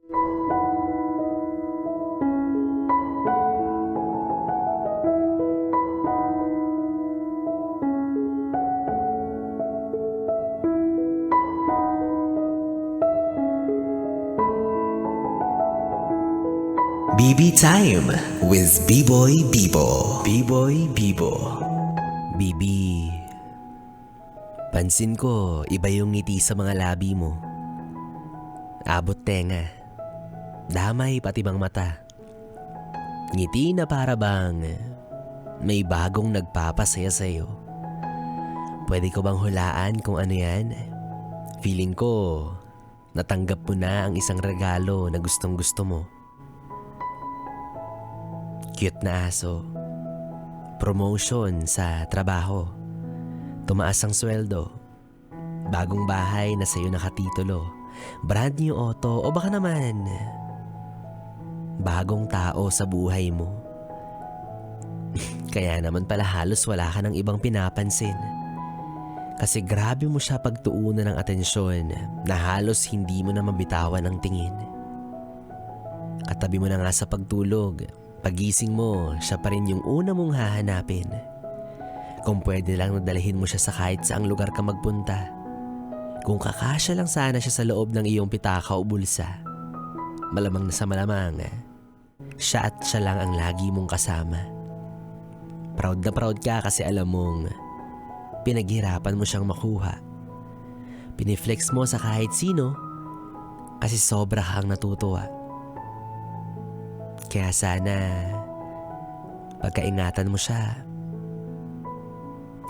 BB Time with B-Boy Bibo. B-Boy Bibo. Bibi, pansin ko iba yung ngiti sa mga labi mo. Abot tenga, damay pati bang mata. Ngiti na para bang may bagong nagpapasaya sa'yo. Pwede ko bang hulaan kung ano yan? Feeling ko natanggap mo na ang isang regalo na gustong gusto mo. Cute na aso. Promotion sa trabaho. Tumaas ang sweldo. Bagong bahay na sa'yo nakatitulo. Brand new auto o baka naman bagong tao sa buhay mo. Kaya naman pala halos wala ka ng ibang pinapansin. Kasi grabe mo siya pagtuunan ng atensyon na halos hindi mo na mabitawan ang tingin. Katabi mo na nga sa pagtulog. Pagising mo, siya pa rin yung una mong hahanapin. Kung pwede lang nadalhin mo siya sa kahit saang lugar ka magpunta. Kung kakasya lang sana siya sa loob ng iyong pitaka o bulsa. Malamang na sa malamang, siya at siya lang ang lagi mong kasama. Proud na proud ka kasi alam mong pinaghirapan mo siyang makuha. Piniflex mo sa kahit sino kasi sobra kang natutuwa. Kaya sana pagkaingatan mo siya.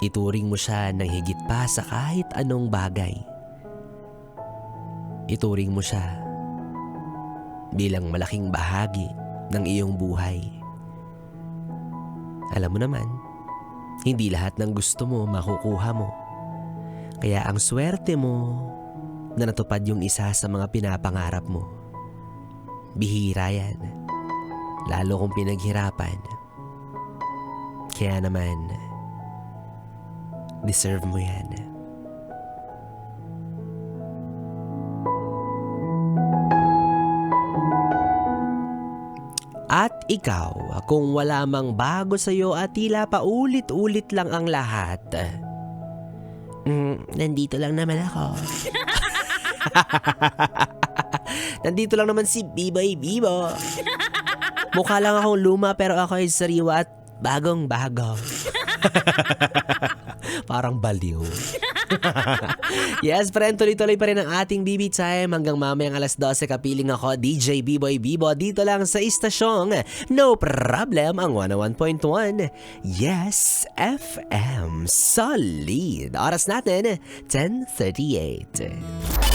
Ituring mo siya ng higit pa sa kahit anong bagay. Ituring mo siya bilang malaking bahagi ng iyong buhay. Alam mo naman, hindi lahat ng gusto mo makukuha mo. Kaya ang swerte mo na natupad yung isa sa mga pinapangarap mo. Bihira yan. Lalo kung pinaghirapan. Kaya naman, deserve mo yan. At ikaw, kung wala mang bago sa'yo at tila pa ulit-ulit lang ang lahat, nandito lang naman ako. Nandito lang naman si B-Boy Bibo. Mukha lang akong luma pero ako ay sariwa at bagong-bago. Parang baliw. Yes, friend, tuloy-tuloy pa rin ang ating BB Time hanggang mamayang alas 12 kapiling ako, DJ B-Boy Bibo, dito lang sa istasyong No Problem ang 101.1 Yes FM. Solid. Oras natin, 10:38.